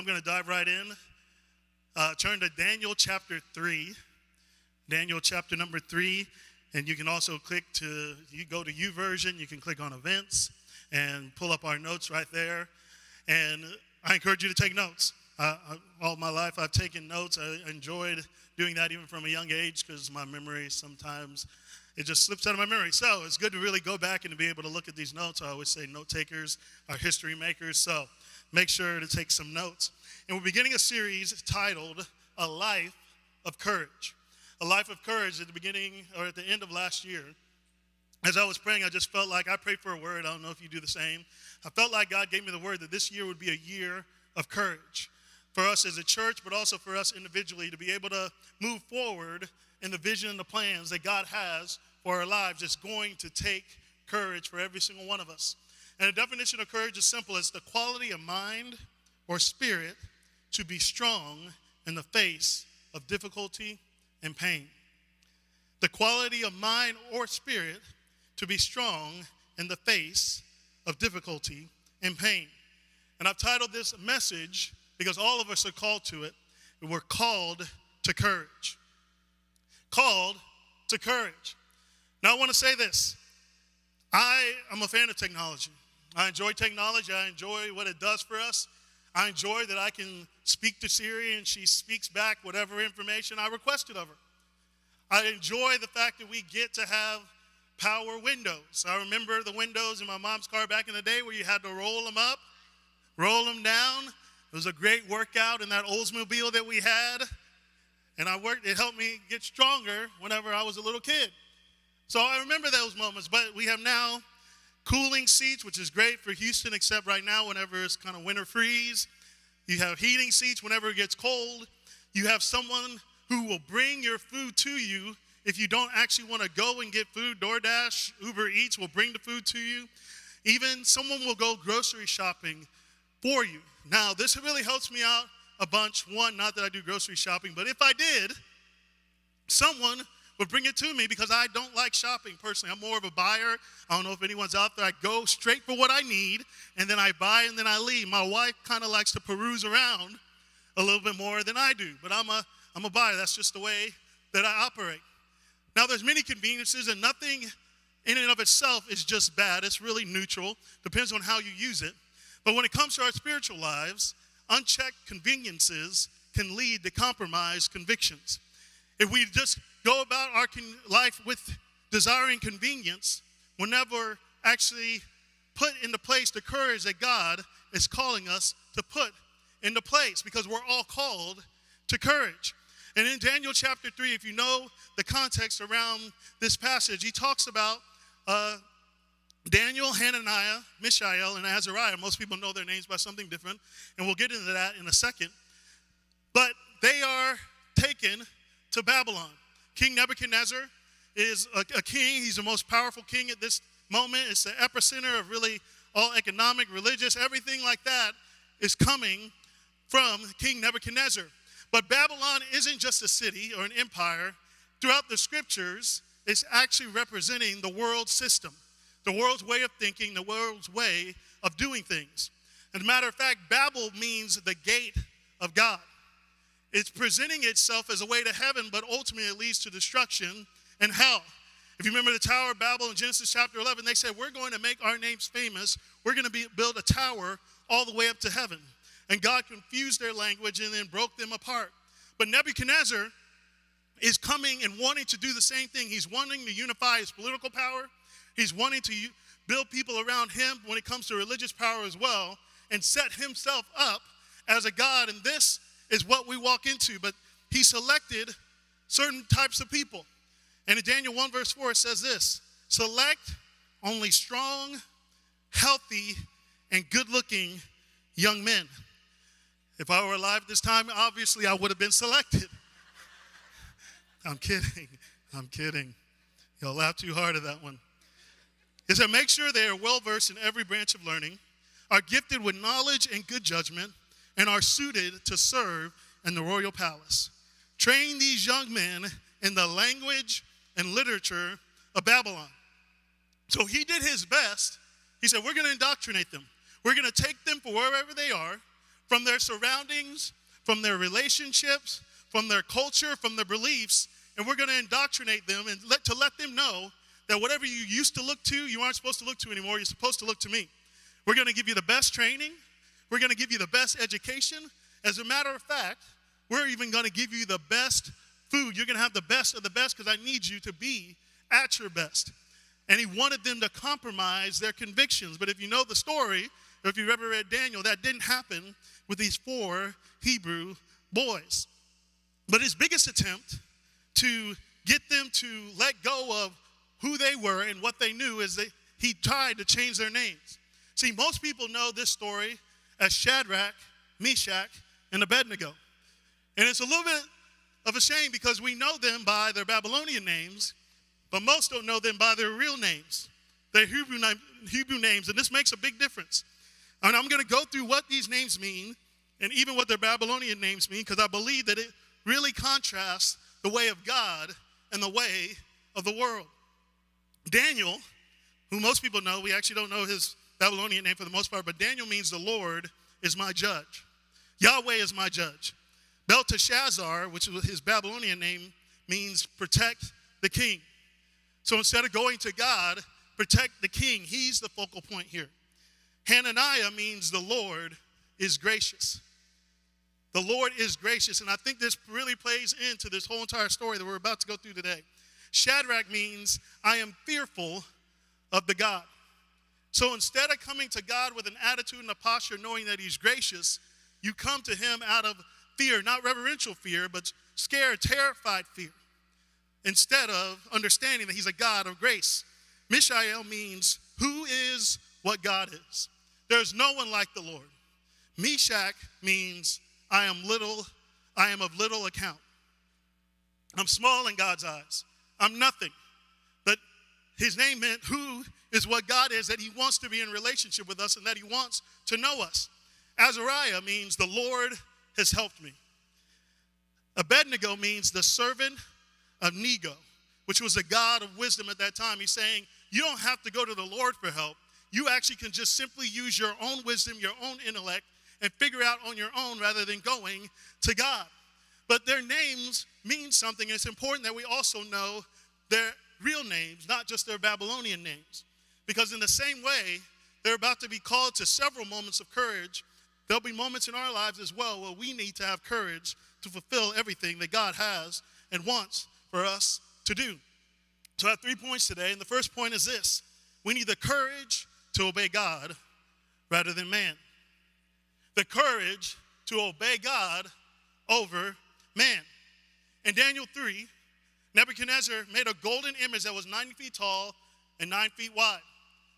I'm going to dive right in. Turn to Daniel chapter 3. Daniel chapter number 3. And you can also you go to YouVersion, you can click on events and pull up our notes right there. And I encourage you to take notes. All my life I've taken notes. I enjoyed doing that even from a young age because my memory sometimes, it just slips out of my memory. So it's good to really go back and to be able to look at these notes. I always say note takers are history makers. So make sure to take some notes. And we're beginning a series titled A Life of Courage. A Life of Courage at the beginning or at the end of last year. As I was praying, I just felt like I prayed for a word. I don't know if you do the same. I felt like God gave me the word that this year would be a year of courage for us as a church, but also for us individually to be able to move forward in the vision and the plans that God has for our lives. It's going to take courage for every single one of us. And the definition of courage is simple. It's the quality of mind or spirit to be strong in the face of difficulty and pain. The quality of mind or spirit to be strong in the face of difficulty and pain. And I've titled this message because all of us are called to it. We're called to courage. Called to courage. Now I want to say this. I am a fan of technology. I enjoy technology. I enjoy what it does for us. I enjoy that I can speak to Siri and she speaks back whatever information I requested of her. I enjoy the fact that we get to have power windows. I remember the windows in my mom's car back in the day where you had to roll them up, roll them down. It was a great workout in that Oldsmobile that we had. And it helped me get stronger whenever I was a little kid. So I remember those moments, but we have now cooling seats, which is great for Houston, except right now whenever it's kind of winter freeze. You have heating seats whenever it gets cold. You have someone who will bring your food to you if you don't actually want to go and get food. DoorDash, Uber Eats will bring the food to you. Even someone will go grocery shopping for you. Now, this really helps me out a bunch. One, not that I do grocery shopping, but if I did, someone would bring it to me because I don't like shopping personally. I'm more of a buyer. I don't know if anyone's out there. I go straight for what I need, and then I buy, and then I leave. My wife kind of likes to peruse around a little bit more than I do, but I'm a buyer. That's just the way that I operate. Now, there's many conveniences, and nothing in and of itself is just bad. It's really neutral. Depends on how you use it. But when it comes to our spiritual lives, unchecked conveniences can lead to compromised convictions. If we just go about our life with desiring convenience, we'll never actually put into place the courage that God is calling us to put into place, because we're all called to courage. And in Daniel chapter 3, if you know the context around this passage, he talks about Daniel, Hananiah, Mishael, and Azariah. Most people know their names by something different, and we'll get into that in a second. But they are taken to Babylon. King Nebuchadnezzar is a king. He's the most powerful king at this moment. It's the epicenter of really all economic, religious, everything like that is coming from King Nebuchadnezzar. But Babylon isn't just a city or an empire. Throughout the scriptures, it's actually representing the world system, the world's way of thinking, the world's way of doing things. As a matter of fact, Babel means the gate of God. It's presenting itself as a way to heaven, but ultimately it leads to destruction and hell. If you remember the Tower of Babel in Genesis chapter 11, they said, we're going to make our names famous. We're going to build a tower all the way up to heaven. And God confused their language and then broke them apart. But Nebuchadnezzar is coming and wanting to do the same thing. He's wanting to unify his political power. He's wanting to build people around him when it comes to religious power as well, and set himself up as a god. And this is what we walk into. But he selected certain types of people. And in Daniel 1 verse 4, it says this: select only strong, healthy, and good-looking young men. If I were alive at this time, obviously I would have been selected. I'm kidding. Y'all laugh too hard at that one. It said, make sure they are well-versed in every branch of learning, are gifted with knowledge and good judgment, and are suited to serve in the royal palace. Train these young men in the language and literature of Babylon. So he did his best. He said, we're going to indoctrinate them. We're going to take them for wherever they are, from their surroundings, from their relationships, from their culture, from their beliefs, and we're going to indoctrinate them and let them know that whatever you used to look to, you aren't supposed to look to anymore. You're supposed to look to me. We're going to give you the best training. We're going to give you the best education. As a matter of fact, we're even going to give you the best food. You're going to have the best of the best because I need you to be at your best. And he wanted them to compromise their convictions. But if you know the story, or if you've ever read Daniel, that didn't happen with these 4 Hebrew boys. But his biggest attempt to get them to let go of who they were and what they knew is that he tried to change their names. See, most people know this story as Shadrach, Meshach, and Abednego. And it's a little bit of a shame because we know them by their Babylonian names, but most don't know them by their real names, their Hebrew names, and this makes a big difference. And I'm going to go through what these names mean and even what their Babylonian names mean because I believe that it really contrasts the way of God and the way of the world. Daniel, who most people know, we actually don't know his Babylonian name for the most part, but Daniel means the Lord is my judge. Yahweh is my judge. Belteshazzar, which was his Babylonian name, means protect the king. So instead of going to God, protect the king. He's the focal point here. Hananiah means the Lord is gracious. The Lord is gracious, and I think this really plays into this whole entire story that we're about to go through today. Shadrach means I am fearful of the God. So instead of coming to God with an attitude and a posture knowing that he's gracious, you come to him out of fear, not reverential fear, but scared, terrified fear, instead of understanding that he's a God of grace. Mishael means who is what God is. There's no one like the Lord. Meshach means I am of little account. I'm small in God's eyes. I'm nothing. But his name meant who is what God is, that he wants to be in relationship with us and that he wants to know us. Azariah means the Lord has helped me. Abednego means the servant of Nego, which was a god of wisdom at that time. He's saying you don't have to go to the Lord for help. You actually can just simply use your own wisdom, your own intellect, and figure out on your own rather than going to God. But their names mean something, and it's important that we also know their real names, not just their Babylonian names. Because in the same way, they're about to be called to several moments of courage. There'll be moments in our lives as well where we need to have courage to fulfill everything that God has and wants for us to do. So I have 3 points today, and the first point is this. We need the courage to obey God rather than man. The courage to obey God over man. In Daniel 3, Nebuchadnezzar made a golden image that was 90 feet tall and 9 feet wide.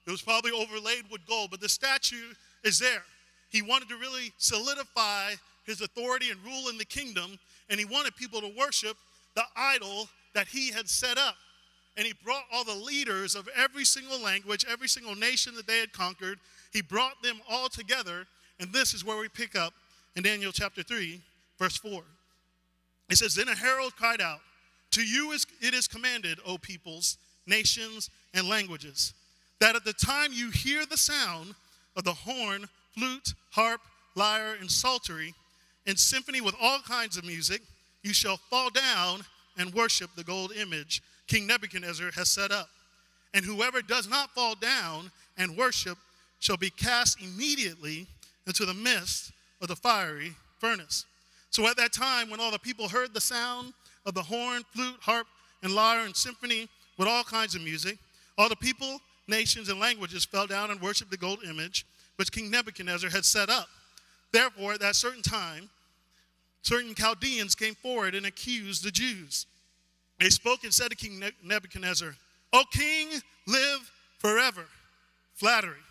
It was probably overlaid with gold, but the statue is there. He wanted to really solidify his authority and rule in the kingdom, and he wanted people to worship the idol that he had set up. And he brought all the leaders of every single language, every single nation that they had conquered. He brought them all together, and this is where we pick up in Daniel chapter 3, verse 4. It says, "Then a herald cried out, 'To you it is commanded, O peoples, nations, and languages, that at the time you hear the sound of the horn, flute, harp, lyre, and psaltery, and symphony with all kinds of music, you shall fall down and worship the gold image King Nebuchadnezzar has set up. And whoever does not fall down and worship shall be cast immediately into the midst of the fiery furnace.' So at that time, when all the people heard the sound of the horn, flute, harp, and lyre, and symphony with all kinds of music, all the people, nations, and languages fell down and worshiped the gold image which King Nebuchadnezzar had set up. Therefore, at that certain time, certain Chaldeans came forward and accused the Jews. They spoke and said to King Nebuchadnezzar, 'O king, live forever.' Flattery.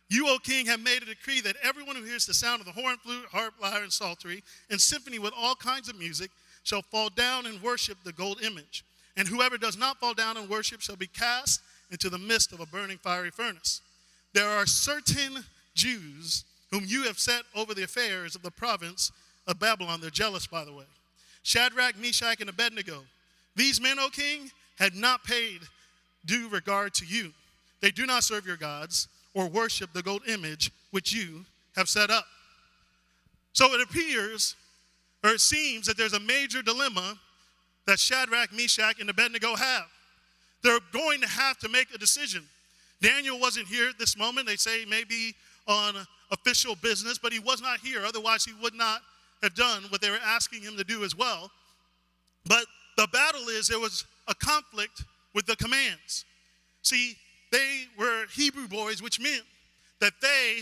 'You, O king, have made a decree that everyone who hears the sound of the horn, flute, harp, lyre, and psaltery, and symphony with all kinds of music shall fall down and worship the gold image. And whoever does not fall down and worship shall be cast into the midst of a burning fiery furnace. There are certain Jews whom you have set over the affairs of the province of Babylon.'" They're jealous, by the way. "Shadrach, Meshach, and Abednego. These men, O king, had not paid due regard to you. They do not serve your gods or worship the gold image which you have set up." So it appears, or it seems, that there's a major dilemma that Shadrach, Meshach, and Abednego have. They're going to have to make a decision. Daniel wasn't here at this moment. They say maybe on official business, but he was not here. Otherwise, he would not have done what they were asking him to do as well. But the battle is there was a conflict with the commands. See, they were Hebrew boys, which meant that they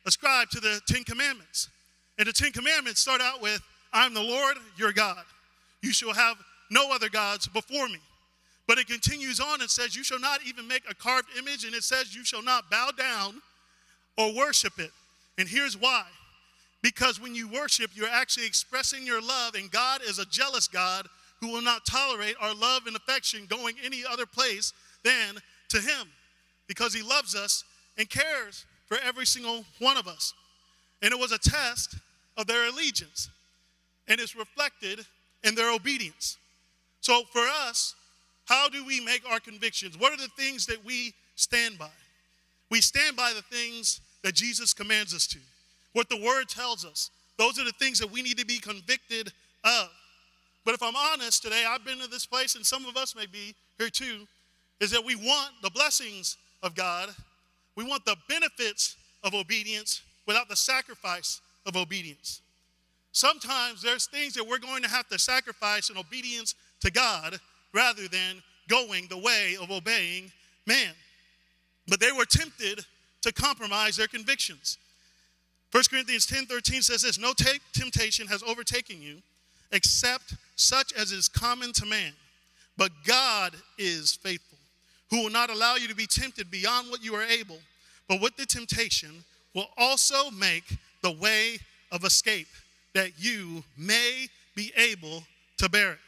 ascribed to the Ten Commandments. And the Ten Commandments start out with, I am the Lord your God. You shall have no other gods before me. But it continues on and says, you shall not even make a carved image, and it says you shall not bow down or worship it. And here's why. Because when you worship, you're actually expressing your love, and God is a jealous God who will not tolerate our love and affection going any other place than to him, because he loves us and cares for every single one of us. And it was a test of their allegiance, and it's reflected in their obedience. So for us, how do we make our convictions? What are the things that we stand by? We stand by the things that Jesus commands us to, what the word tells us. Those are the things that we need to be convicted of. But if I'm honest today, I've been to this place, and some of us may be here too, is that we want the blessings of God. We want the benefits of obedience without the sacrifice of obedience. Sometimes there's things that we're going to have to sacrifice in obedience to God rather than going the way of obeying man. But they were tempted to compromise their convictions. 1 Corinthians 10:13 says this, no temptation has overtaken you except such as is common to man. But God is faithful, who will not allow you to be tempted beyond what you are able, but with the temptation will also make the way of escape, that you may be able to bear it.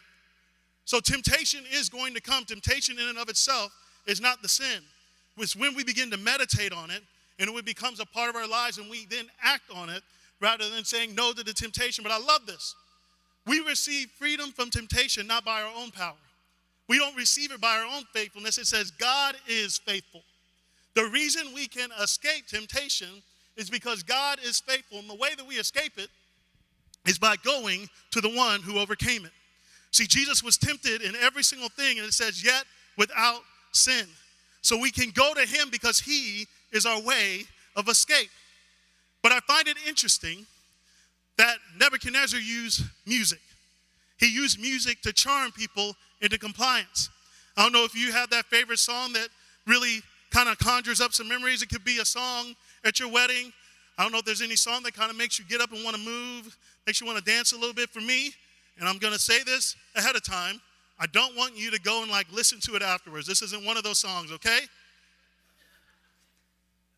So temptation is going to come. Temptation in and of itself is not the sin. It's when we begin to meditate on it, and it becomes a part of our lives, and we then act on it rather than saying no to the temptation. But I love this. We receive freedom from temptation not by our own power. We don't receive it by our own faithfulness. It says God is faithful. The reason we can escape temptation is because God is faithful. And the way that we escape it is by going to the one who overcame it. See, Jesus was tempted in every single thing, and it says, yet without sin. So we can go to him because he is our way of escape. But I find it interesting that Nebuchadnezzar used music. He used music to charm people into compliance. I don't know if you have that favorite song that really kind of conjures up some memories. It could be a song at your wedding. I don't know if there's any song that kind of makes you get up and want to move, makes you want to dance a little bit. For me, and I'm going to say this ahead of time, I don't want you to go and listen to it afterwards. This isn't one of those songs, okay?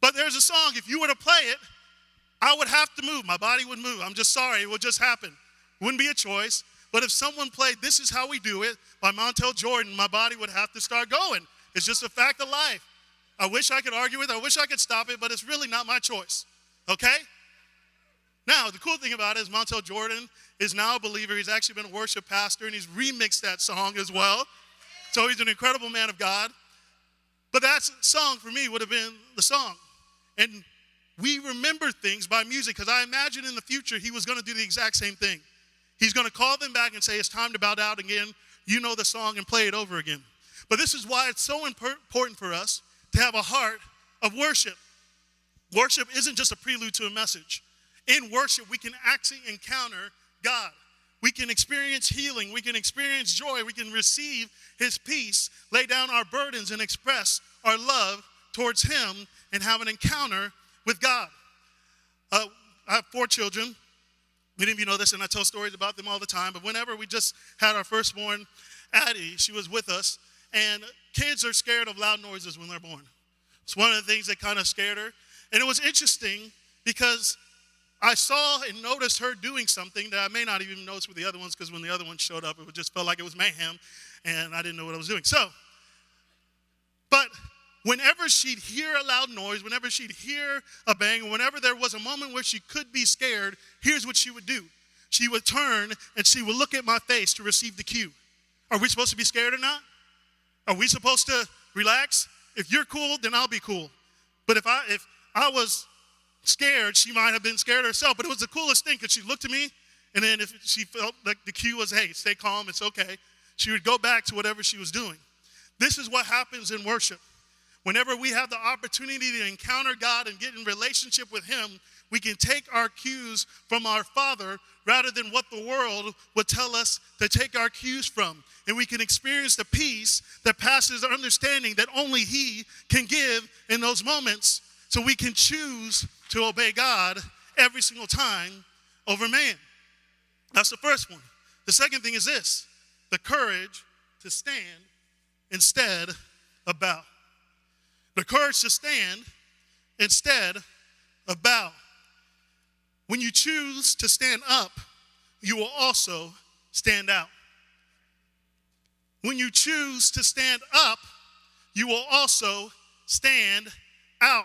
But there's a song, if you were to play it, I would have to move. My body would move. I'm just sorry. It would just happen. Wouldn't be a choice. But if someone played This Is How We Do It by Montel Jordan, my body would have to start going. It's just a fact of life. I wish I could argue with it. I wish I could stop it, but it's really not my choice, okay? Now, the cool thing about it is Montel Jordan is now a believer. He's actually been a worship pastor, and he's remixed that song as well. So he's an incredible man of God. But that song for me would have been the song. And we remember things by music, because I imagine in the future he was going to do the exact same thing. He's going to call them back and say, it's time to bow down again. You know the song, and play it over again. But this is why it's so important for us to have a heart of worship. Worship isn't just a prelude to a message. In worship, we can actually encounter God. We can experience healing. We can experience joy. We can receive his peace, lay down our burdens, and express our love towards him and have an encounter with God. I have 4 children. Many of you know this, and I tell stories about them all the time. But whenever we just had our firstborn, Addie, she was with us. And kids are scared of loud noises when they're born. It's one of the things that kind of scared her. And it was interesting because I saw and noticed her doing something that I may not even notice with the other ones, because when the other ones showed up, it just felt like it was mayhem, and I didn't know what I was doing. But whenever she'd hear a loud noise, whenever she'd hear a bang, whenever there was a moment where she could be scared, here's what she would do. She would turn and she would look at my face to receive the cue. Are we supposed to be scared or not? Are we supposed to relax? If you're cool, then I'll be cool. But if I was scared, she might have been scared herself, but it was the coolest thing because she looked at me, and then if she felt like the cue was, hey, stay calm, it's okay, she would go back to whatever she was doing. This is what happens in worship. Whenever we have the opportunity to encounter God and get in relationship with him, we can take our cues from our Father rather than what the world would tell us to take our cues from. And we can experience the peace that passes our understanding that only he can give in those moments, so we can choose to obey God every single time over man. That's the first one. The second thing is this: the courage to stand instead of bow. The courage to stand instead of bow. When you choose to stand up, you will also stand out. When you choose to stand up, you will also stand out.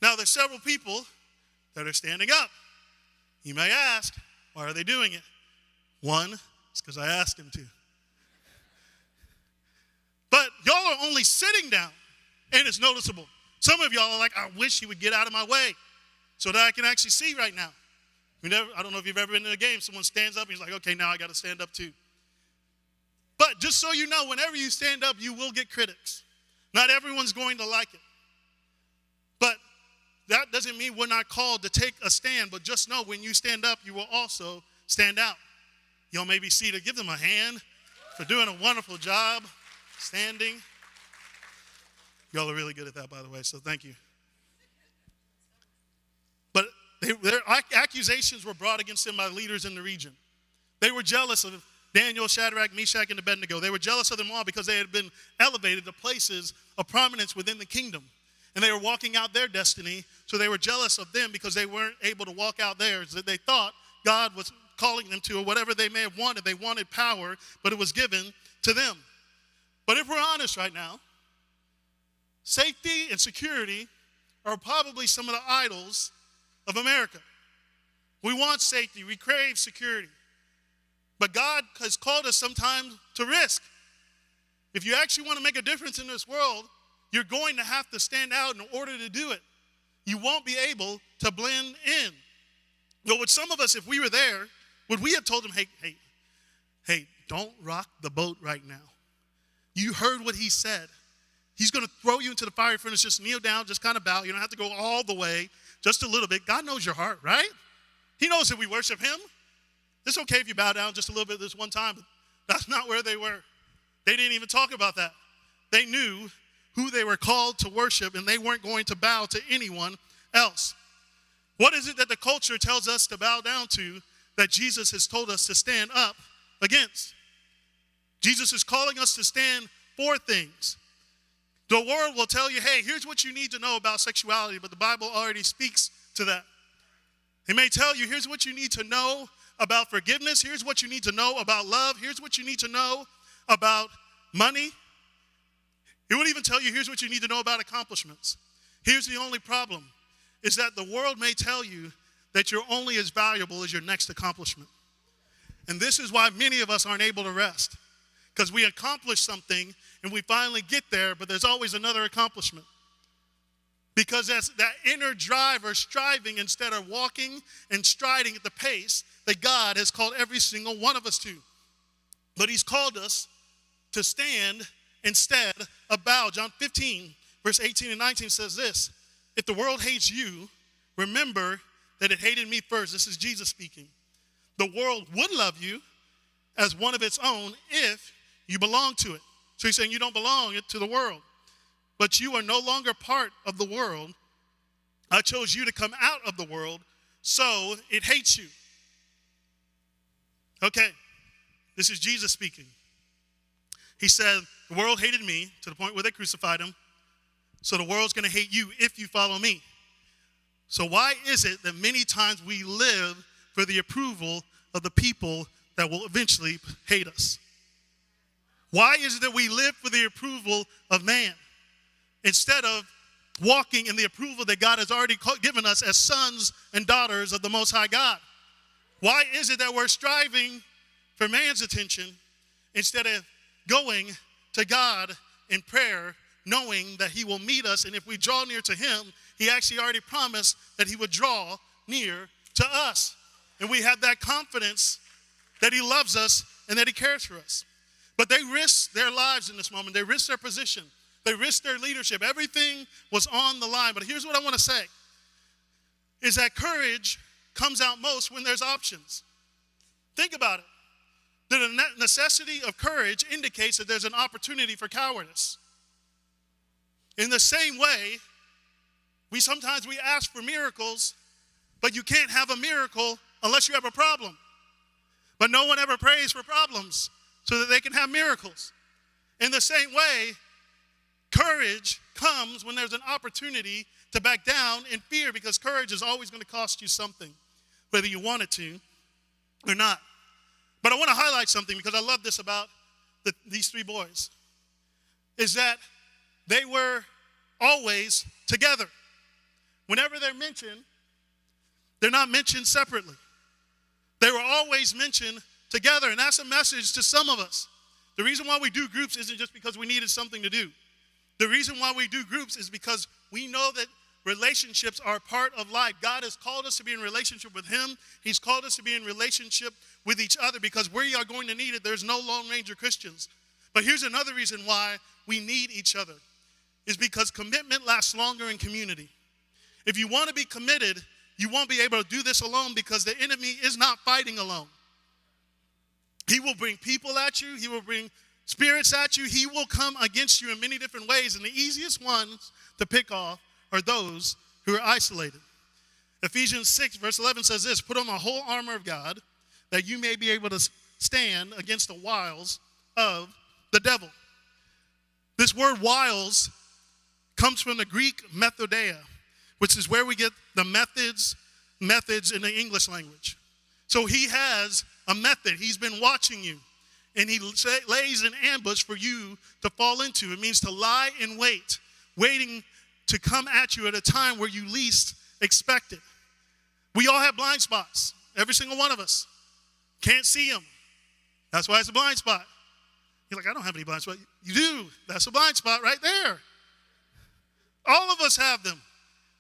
Now, there's several people that are standing up. You may ask, why are they doing it? One, it's because I asked them to. But y'all are only sitting down, and it's noticeable. Some of y'all are like, I wish he would get out of my way so that I can actually see right now. I don't know if you've ever been in a game, someone stands up, and he's like, okay, now I got to stand up too. But just so you know, whenever you stand up, you will get critics. Not everyone's going to like it. But that doesn't mean we're not called to take a stand, but just know when you stand up, you will also stand out. Y'all may be seated. Give them a hand for doing a wonderful job standing. Y'all are really good at that, by the way, so thank you. But their accusations were brought against them by leaders in the region. They were jealous of Daniel, Shadrach, Meshach, and Abednego. They were jealous of them all because they had been elevated to places of prominence within the kingdom. And they were walking out their destiny, so they were jealous of them because they weren't able to walk out theirs. That they thought God was calling them to, or whatever they may have wanted. They wanted power, but it was given to them. But if we're honest right now, safety and security are probably some of the idols of America. We want safety. We crave security. But God has called us sometimes to risk. If you actually want to make a difference in this world, you're going to have to stand out in order to do it. You won't be able to blend in. But with some of us, if we were there, would we have told them, hey, don't rock the boat right now. You heard what he said. He's going to throw you into the fire furnace. Just kneel down, just kind of bow. You don't have to go all the way, just a little bit. God knows your heart, right? He knows that we worship him. It's okay if you bow down just a little bit this one time, but that's not where they were. They didn't even talk about that. They knew who they were called to worship, and they weren't going to bow to anyone else. What is it that the culture tells us to bow down to that Jesus has told us to stand up against? Jesus is calling us to stand for things. The world will tell you, hey, here's what you need to know about sexuality, but the Bible already speaks to that. They may tell you, here's what you need to know about forgiveness. Here's what you need to know about love. Here's what you need to know about money. It would even tell you, here's what you need to know about accomplishments. Here's the only problem, is that the world may tell you that you're only as valuable as your next accomplishment. And this is why many of us aren't able to rest, because we accomplish something and we finally get there, but there's always another accomplishment. Because that's that inner drive or striving instead of walking and striding at the pace that God has called every single one of us to. But he's called us to stand instead of bow. John 15, verse 18 and 19 says this: if the world hates you, remember that it hated me first. This is Jesus speaking. The world would love you as one of its own if you belong to it. So he's saying you don't belong to the world. But you are no longer part of the world. I chose you to come out of the world, so it hates you. Okay, this is Jesus speaking. He said, the world hated me to the point where they crucified him, so the world's going to hate you if you follow me. So why is it that many times we live for the approval of the people that will eventually hate us? Why is it that we live for the approval of man instead of walking in the approval that God has already given us as sons and daughters of the Most High God? Why is it that we're striving for man's attention instead of going to God in prayer knowing that he will meet us. And if we draw near to him, he actually already promised that he would draw near to us. And we have that confidence that he loves us and that he cares for us. But they risked their lives in this moment. They risked their position. They risked their leadership. Everything was on the line. But here's what I want to say, is that courage comes out most when there's options. Think about it. The necessity of courage indicates that there's an opportunity for cowardice. In the same way, we sometimes ask for miracles, but you can't have a miracle unless you have a problem. But no one ever prays for problems so that they can have miracles. In the same way, courage comes when there's an opportunity to back down in fear, because courage is always going to cost you something, whether you want it to or not. But I want to highlight something, because I love this about these three boys, is that they were always together. Whenever they're mentioned, they're not mentioned separately. They were always mentioned together, and that's a message to some of us. The reason why we do groups isn't just because we needed something to do. The reason why we do groups is because we know that relationships are a part of life. God has called us to be in relationship with him. He's called us to be in relationship with each other, because we are going to need it. There's no Lone Ranger Christians. But here's another reason why we need each other, is because commitment lasts longer in community. If you want to be committed, you won't be able to do this alone, because the enemy is not fighting alone. He will bring people at you. He will bring spirits at you. He will come against you in many different ways. And the easiest ones to pick off are those who are isolated. Ephesians 6 verse 11 says this: put on the whole armor of God, that you may be able to stand against the wiles of the devil. This word wiles comes from the Greek methodeia, which is where we get the methods in the English language. So he has a method. He's been watching you, and he lays an ambush for you to fall into. It means to lie in wait, waiting to come at you at a time where you least expect it. We all have blind spots, every single one of us. Can't see them. That's why it's a blind spot. You're like, I don't have any blind spots. You do. That's a blind spot right there. All of us have them.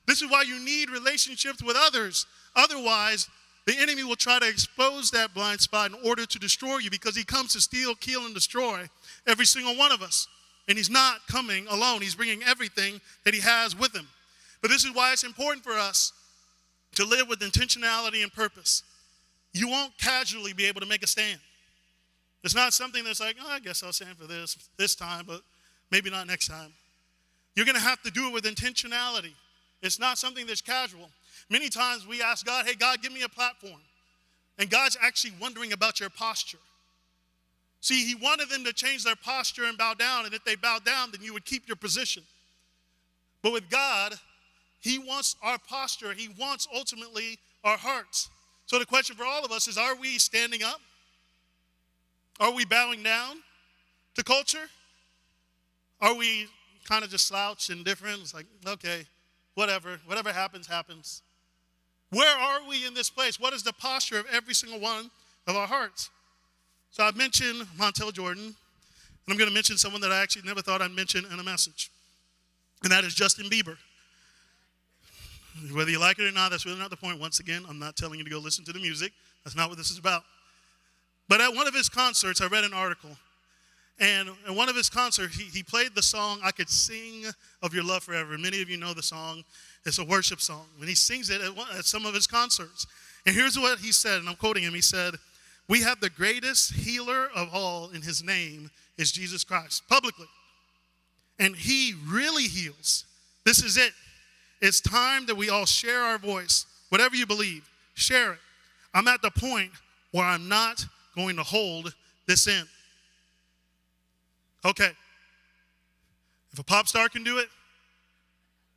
This is why you need relationships with others. Otherwise, the enemy will try to expose that blind spot in order to destroy you, because he comes to steal, kill, and destroy every single one of us. And he's not coming alone. He's bringing everything that he has with him. But this is why it's important for us to live with intentionality and purpose. You won't casually be able to make a stand. It's not something that's like, oh, I guess I'll stand for this time, but maybe not next time. You're going to have to do it with intentionality. It's not something that's casual. Many times we ask God, hey, God, give me a platform. And God's actually wondering about your posture. See, he wanted them to change their posture and bow down, and if they bow down, then you would keep your position. But with God, he wants our posture. He wants ultimately our hearts. So the question for all of us is, are we standing up? Are we bowing down to culture? Are we kind of just slouched and indifferent? It's like, okay, whatever happens, happens. Where are we in this place? What is the posture of every single one of our hearts? So I've mentioned Montel Jordan, and I'm going to mention someone that I actually never thought I'd mention in a message, and that is Justin Bieber. Whether you like it or not, that's really not the point. Once again, I'm not telling you to go listen to the music. That's not what this is about. But at one of his concerts, I read an article, and at one of his concerts, he played the song, I Could Sing of Your Love Forever. Many of you know the song. It's a worship song. And he sings it at some of his concerts. And here's what he said, and I'm quoting him. He said, "We have the greatest healer of all, and his name is Jesus Christ," publicly. And he really heals. This is it. It's time that we all share our voice. Whatever you believe, share it. I'm at the point where I'm not going to hold this in. Okay. If a pop star can do it,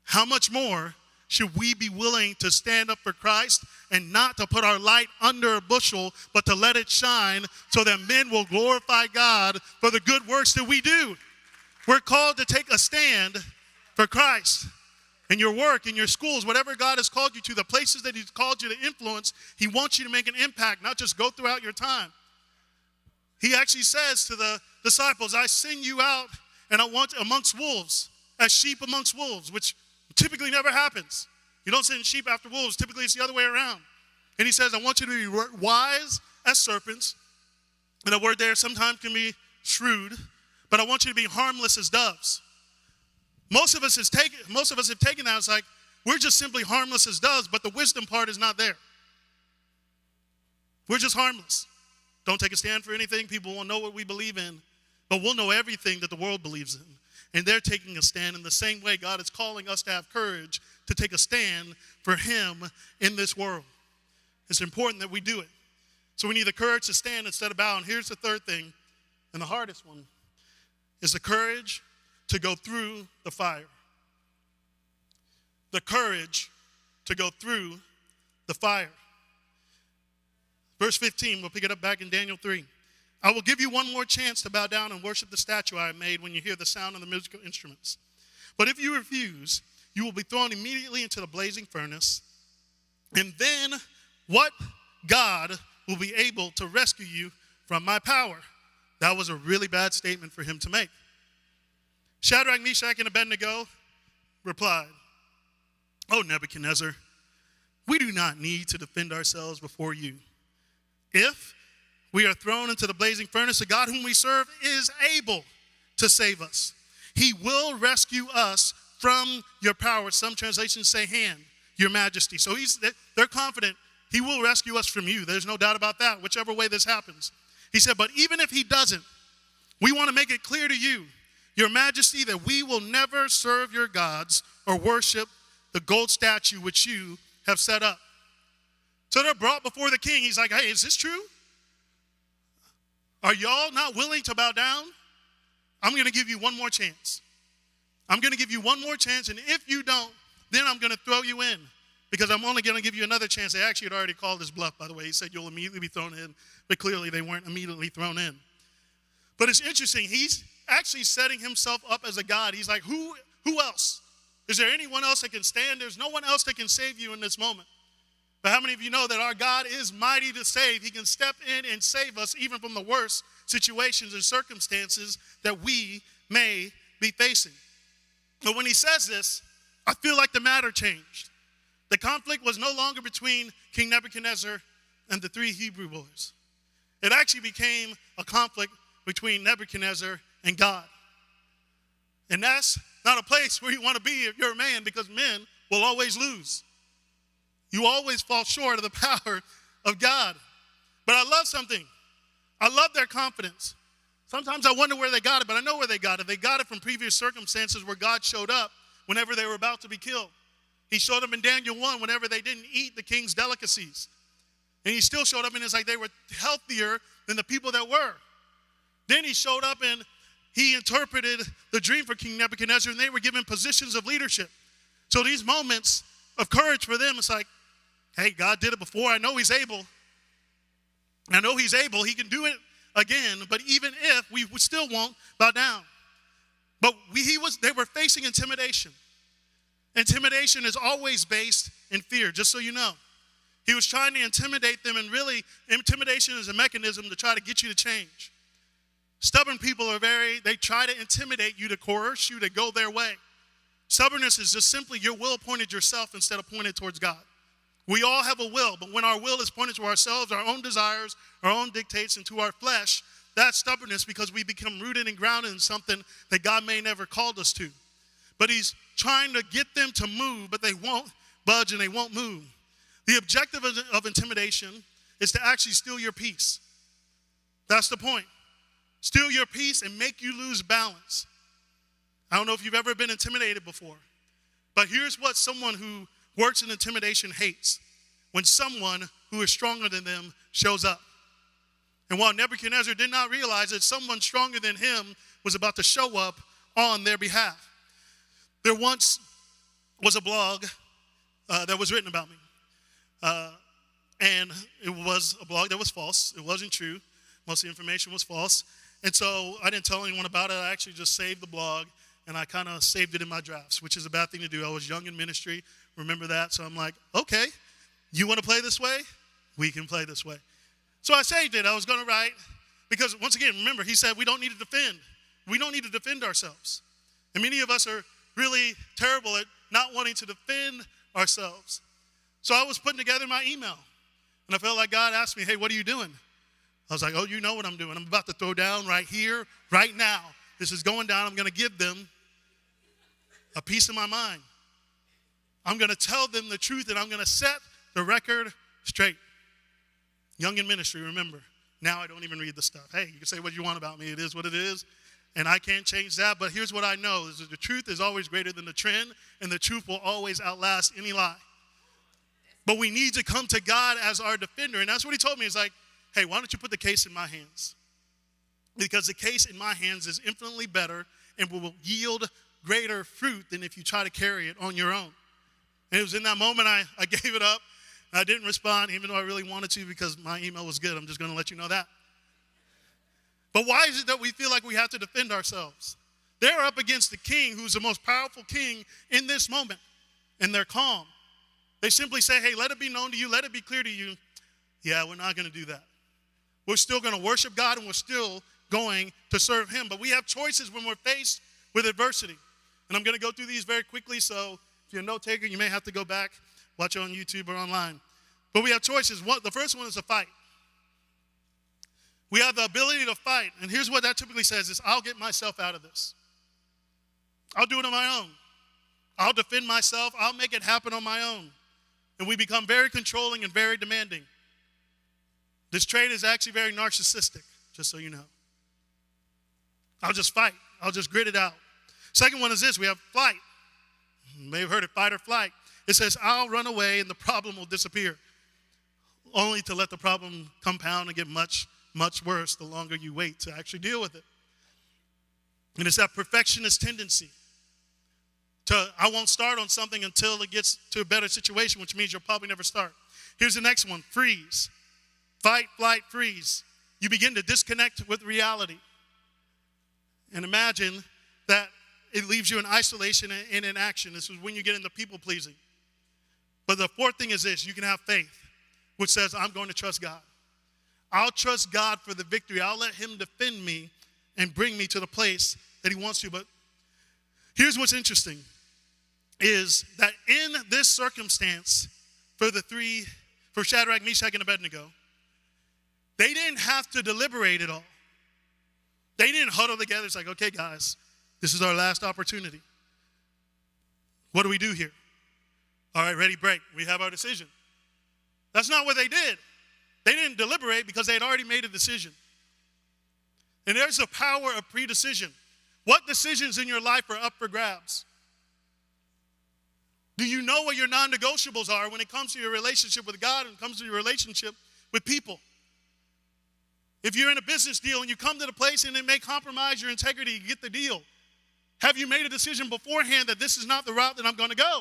how much more should we be willing to stand up for Christ and not to put our light under a bushel, but to let it shine so that men will glorify God for the good works that we do? We're called to take a stand for Christ. In your work, in your schools, whatever God has called you to, the places that he's called you to influence, he wants you to make an impact, not just go throughout your time. He actually says to the disciples, I send you out and I want amongst wolves. as sheep amongst wolves, which typically never happens. You don't send sheep after wolves. Typically, it's the other way around. And he says, I want you to be wise as serpents. And the word there sometimes can be shrewd, but I want you to be harmless as doves. Most of us have taken that as like, we're just simply harmless as doves, but the wisdom part is not there. We're just harmless. Don't take a stand for anything. People won't know what we believe in, but we'll know everything that the world believes in. And they're taking a stand in the same way God is calling us to have courage to take a stand for him in this world. It's important that we do it. So we need the courage to stand instead of bow. And here's the third thing, and the hardest one, is the courage to go through the fire. The courage to go through the fire. Verse 15, we'll pick it up back in Daniel 3. I will give you one more chance to bow down and worship the statue I have made when you hear the sound of the musical instruments. But if you refuse, you will be thrown immediately into the blazing furnace. And then what God will be able to rescue you from my power? That was a really bad statement for him to make. Shadrach, Meshach, and Abednego replied, "O Nebuchadnezzar, we do not need to defend ourselves before you. If we are thrown into the blazing furnace, the God whom we serve is able to save us. He will rescue us from your power." Some translations say hand, your majesty. So they're confident he will rescue us from you. There's no doubt about that, whichever way this happens. He said, but even if he doesn't, we want to make it clear to you, your majesty, that we will never serve your gods or worship the gold statue which you have set up. So they're brought before the king. He's like, hey, is this true? Are y'all not willing to bow down? I'm going to give you one more chance. I'm going to give you one more chance, and if you don't, then I'm going to throw you in, because I'm only going to give you another chance. They actually had already called his bluff, by the way. He said you'll immediately be thrown in, but clearly they weren't immediately thrown in. But it's interesting. He's actually setting himself up as a god. He's like, who else? Is there anyone else that can stand? There's no one else that can save you in this moment. But how many of you know that our God is mighty to save? He can step in and save us even from the worst situations and circumstances that we may be facing. But when he says this, I feel like the matter changed. The conflict was no longer between King Nebuchadnezzar and the three Hebrew boys. It actually became a conflict between Nebuchadnezzar and God. And that's not a place where you want to be if you're a man, because men will always lose. You always fall short of the power of God. But I love something. I love their confidence. Sometimes I wonder where they got it, but I know where they got it. They got it from previous circumstances where God showed up whenever they were about to be killed. He showed up in Daniel 1 whenever they didn't eat the king's delicacies. And he still showed up, and it's like they were healthier than the people that were. Then he showed up and he interpreted the dream for King Nebuchadnezzar, and they were given positions of leadership. So these moments of courage for them, it's like, hey, God did it before. I know he's able. I know he's able. He can do it again. But even if, we still won't bow down. But they were facing intimidation. Intimidation is always based in fear, just so you know. He was trying to intimidate them, and really, intimidation is a mechanism to try to get you to change. Stubborn people they try to intimidate you, to coerce you to go their way. Stubbornness is just simply your will pointed yourself instead of pointed towards God. We all have a will, but when our will is pointed to ourselves, our own desires, our own dictates, and to our flesh, that's stubbornness, because we become rooted and grounded in something that God may never called us to. But he's trying to get them to move, but they won't budge and they won't move. The objective of intimidation is to actually steal your peace. That's the point. Steal your peace and make you lose balance. I don't know if you've ever been intimidated before, but here's what someone who works in intimidation hates: when someone who is stronger than them shows up. And while Nebuchadnezzar did not realize that someone stronger than him was about to show up on their behalf. There once was a blog that was written about me. And it was a blog that was false. It wasn't true. Most of the information was false. And so I didn't tell anyone about it. I actually just saved the blog, and I kind of saved it in my drafts, which is a bad thing to do. I was young in ministry. Remember that? So I'm like, okay, you want to play this way? We can play this way. So I saved it. I was going to write, because once again, remember, he said we don't need to defend. We don't need to defend ourselves. And many of us are really terrible at not wanting to defend ourselves. So I was putting together my email, and I felt like God asked me, hey, what are you doing? I was like, oh, you know what I'm doing. I'm about to throw down right here, right now. This is going down. I'm going to give them a piece of my mind. I'm going to tell them the truth, and I'm going to set the record straight. Young in ministry, remember. Now I don't even read the stuff. Hey, you can say what you want about me. It is what it is, and I can't change that. But here's what I know, is that the truth is always greater than the trend, and the truth will always outlast any lie. But we need to come to God as our defender, and that's what he told me. He's like, hey, why don't you put the case in my hands? Because the case in my hands is infinitely better and will yield greater fruit than if you try to carry it on your own. And it was in that moment I gave it up. I didn't respond, even though I really wanted to, because my email was good. I'm just going to let you know that. But why is it that we feel like we have to defend ourselves? They're up against the king, who's the most powerful king in this moment, and they're calm. They simply say, hey, let it be known to you, let it be clear to you. Yeah, we're not going to do that. We're still going to worship God, and we're still going to serve him. But we have choices when we're faced with adversity. And I'm going to go through these very quickly, so if you're a note taker, you may have to go back, watch it on YouTube or online. But we have choices. The first one is a fight. We have the ability to fight. And here's what that typically says is, I'll get myself out of this. I'll do it on my own. I'll defend myself. I'll make it happen on my own. And we become very controlling and very demanding. This trait is actually very narcissistic, just so you know. I'll just fight. I'll just grit it out. Second one is this. We have flight. You may have heard it, fight or flight. It says, I'll run away and the problem will disappear, only to let the problem compound and get much, much worse the longer you wait to actually deal with it. And it's that perfectionist tendency to, I won't start on something until it gets to a better situation, which means you'll probably never start. Here's the next one, freeze. Fight, flight, freeze. You begin to disconnect with reality. And imagine that it leaves you in isolation and inaction. This is when you get into people pleasing. But the fourth thing is this, you can have faith, which says, I'm going to trust God. I'll trust God for the victory. I'll let him defend me and bring me to the place that he wants to. But here's what's interesting, is that in this circumstance, for Shadrach, Meshach, and Abednego, they didn't have to deliberate at all. They didn't huddle together. It's like, okay, guys, this is our last opportunity. What do we do here? All right, ready, break. We have our decision. That's not what they did. They didn't deliberate because they had already made a decision. And there's the power of pre-decision. What decisions in your life are up for grabs? Do you know what your non-negotiables are when it comes to your relationship with God and comes to your relationship with people? If you're in a business deal and you come to the place and it may compromise your integrity to get the deal, have you made a decision beforehand that this is not the route that I'm going to go?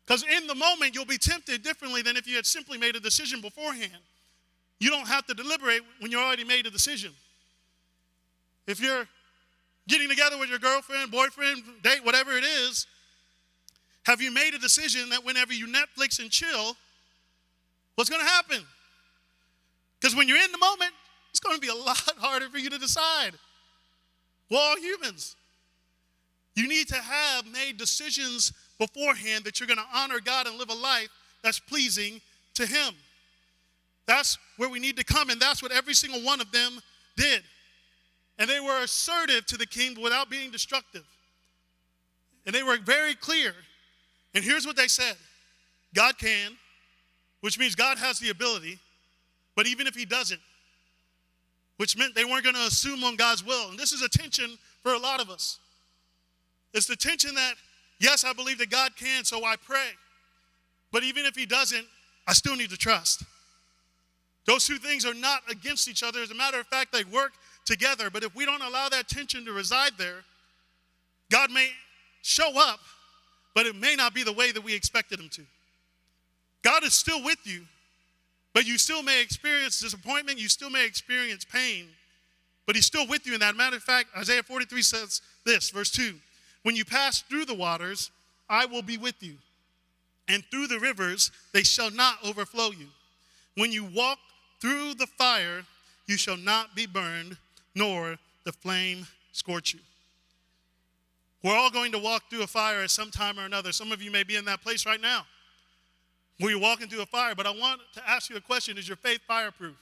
Because in the moment, you'll be tempted differently than if you had simply made a decision beforehand. You don't have to deliberate when you already made a decision. If you're getting together with your girlfriend, boyfriend, date, whatever it is, have you made a decision that whenever you Netflix and chill, what's going to happen? Because when you're in the moment, it's going to be a lot harder for you to decide. We're all humans. You need to have made decisions beforehand that you're going to honor God and live a life that's pleasing to him. That's where we need to come, and that's what every single one of them did. And they were assertive to the king but without being destructive. And they were very clear. And here's what they said. God can, which means God has the ability, but even if he doesn't, which meant they weren't going to assume on God's will. And this is a tension for a lot of us. It's the tension that, yes, I believe that God can, so I pray. But even if he doesn't, I still need to trust. Those two things are not against each other. As a matter of fact, they work together. But if we don't allow that tension to reside there, God may show up, but it may not be the way that we expected him to. God is still with you, but you still may experience disappointment. You still may experience pain, but he's still with you in that. Matter of fact, Isaiah 43 says this, verse 2. When you pass through the waters, I will be with you. And through the rivers, they shall not overflow you. When you walk through the fire, you shall not be burned, nor the flame scorch you. We're all going to walk through a fire at some time or another. Some of you may be in that place right now where you're walking through a fire. But I want to ask you a question. Is your faith fireproof?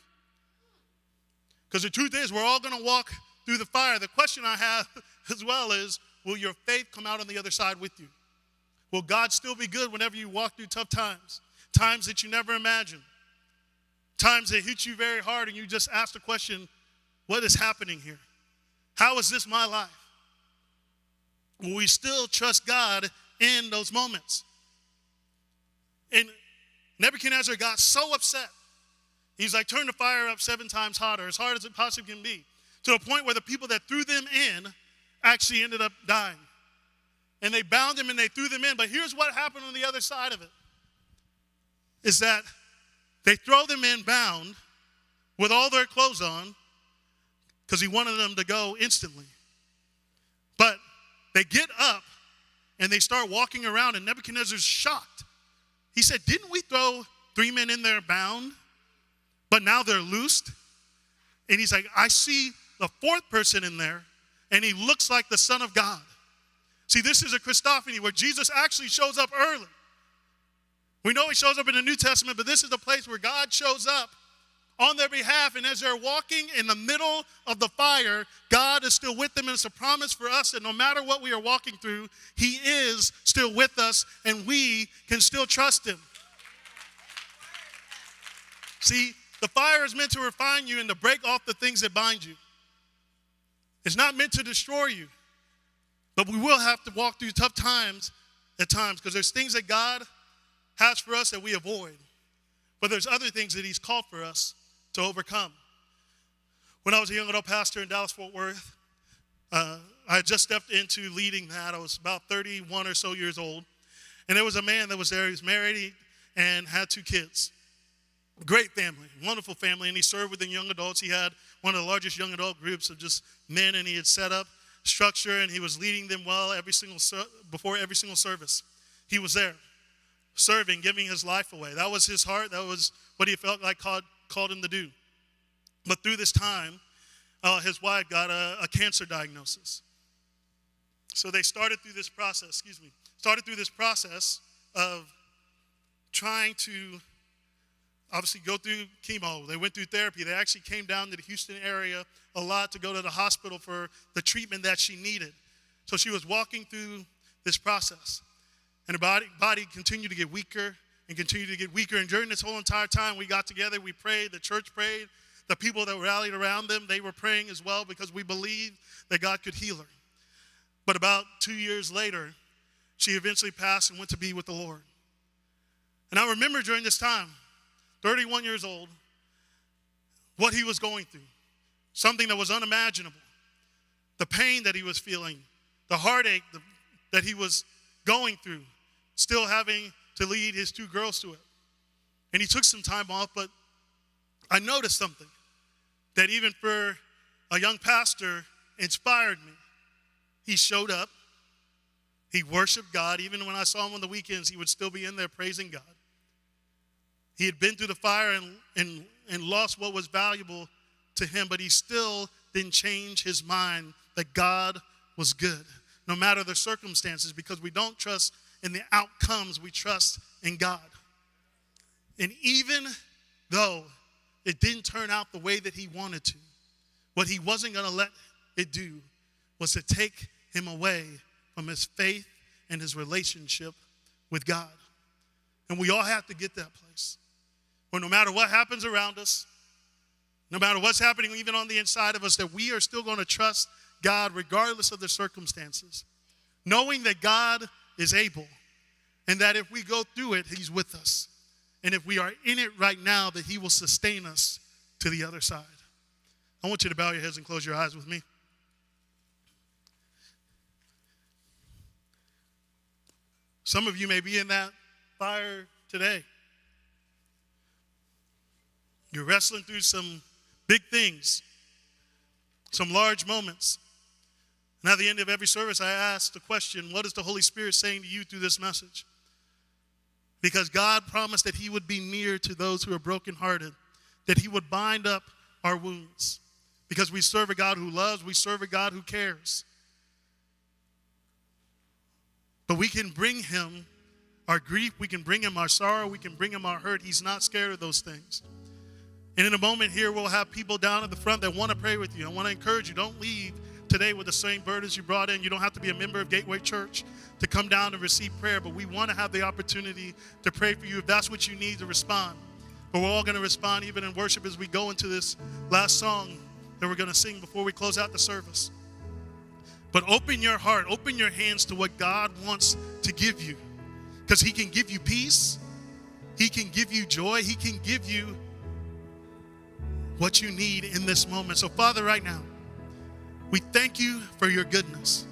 Because the truth is, we're all going to walk through the fire. The question I have as well is, will your faith come out on the other side with you? Will God still be good whenever you walk through tough times? Times that you never imagined. Times that hit you very hard and you just ask the question, what is happening here? How is this my life? Will we still trust God in those moments? And Nebuchadnezzar got so upset. He's like, turn the fire up 7 times hotter, as hard as it possibly can be, to the point where the people that threw them in actually ended up dying. And they bound them and they threw them in. But here's what happened on the other side of it, is that they throw them in bound with all their clothes on because he wanted them to go instantly. But they get up and they start walking around, and Nebuchadnezzar's shocked. He said, didn't we throw 3 men in there bound, but now they're loosed? And he's like, I see the 4th person in there, and he looks like the Son of God. See, this is a Christophany where Jesus actually shows up early. We know he shows up in the New Testament, but this is the place where God shows up on their behalf. And as they're walking in the middle of the fire, God is still with them. And it's a promise for us that no matter what we are walking through, he is still with us and we can still trust him. See, the fire is meant to refine you and to break off the things that bind you. It's not meant to destroy you. But we will have to walk through tough times at times, because there's things that God has for us that we avoid. But there's other things that he's called for us to overcome. When I was a young adult pastor in Dallas-Fort Worth, I had just stepped into leading that. I was about 31 or so years old. And there was a man that was there. He was married and had 2 kids. Great family, wonderful family. And he served with the young adults. He had one of the largest young adult groups of just men, and he had set up structure, and he was leading them well before every single service. He was there, serving, giving his life away. That was his heart. That was what he felt like called him to do. But through this time, his wife got a cancer diagnosis. So they started through this process, of trying to obviously go through chemo. They went through therapy. They actually came down to the Houston area a lot to go to the hospital for the treatment that she needed. So she was walking through this process. And her body continued to get weaker and continued to get weaker. And during this whole entire time, we got together, we prayed, the church prayed. The people that rallied around them, they were praying as well, because we believed that God could heal her. But about 2 years later, she eventually passed and went to be with the Lord. And I remember during this time, 31 years old, what he was going through, something that was unimaginable, the pain that he was feeling, the heartache that he was going through, still having to lead his 2 girls to it. And he took some time off, but I noticed something that even for a young pastor inspired me. He showed up. He worshiped God. Even when I saw him on the weekends, he would still be in there praising God. He had been through the fire and lost what was valuable to him, but he still didn't change his mind that God was good, no matter the circumstances, because we don't trust in the outcomes, we trust in God. And even though it didn't turn out the way that he wanted to, what he wasn't going to let it do was to take him away from his faith and his relationship with God. And we all have to get that place where no matter what happens around us, no matter what's happening even on the inside of us, that we are still going to trust God regardless of the circumstances, knowing that God is able, and that if we go through it, he's with us. And if we are in it right now, that he will sustain us to the other side. I want you to bow your heads and close your eyes with me. Some of you may be in that fire today. You're wrestling through some big things, some large moments. And at the end of every service, I ask the question, what is the Holy Spirit saying to you through this message? Because God promised that he would be near to those who are brokenhearted, that he would bind up our wounds. Because we serve a God who loves, we serve a God who cares. But we can bring him our grief, we can bring him our sorrow, we can bring him our hurt. He's not scared of those things. And in a moment here, we'll have people down at the front that want to pray with you. I want to encourage you, don't leave today with the same burdens you brought in. You don't have to be a member of Gateway Church to come down and receive prayer, but we want to have the opportunity to pray for you if that's what you need to respond. But we're all going to respond even in worship as we go into this last song that we're going to sing before we close out the service. But open your heart, open your hands to what God wants to give you, because he can give you peace, he can give you joy, he can give you what you need in this moment. So Father, right now, we thank you for your goodness.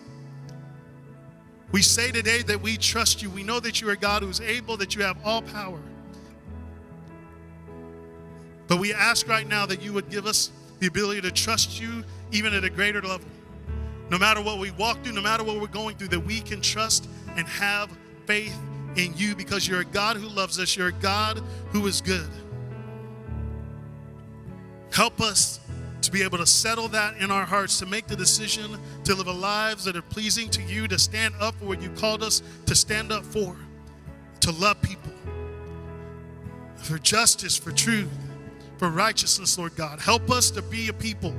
We say today that we trust you. We know that you are God who is able, that you have all power. But we ask right now that you would give us the ability to trust you even at a greater level. No matter what we walk through, no matter what we're going through, that we can trust and have faith in you, because you're a God who loves us. You're a God who is good. Help us to be able to settle that in our hearts, to make the decision to live lives that are pleasing to you, to stand up for what you called us to stand up for, to love people, for justice, for truth, for righteousness, Lord God. Help us to be a people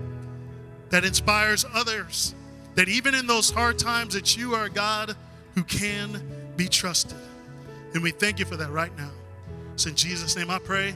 that inspires others, that even in those hard times that you are a God who can be trusted. And we thank you for that right now. So in Jesus' name I pray.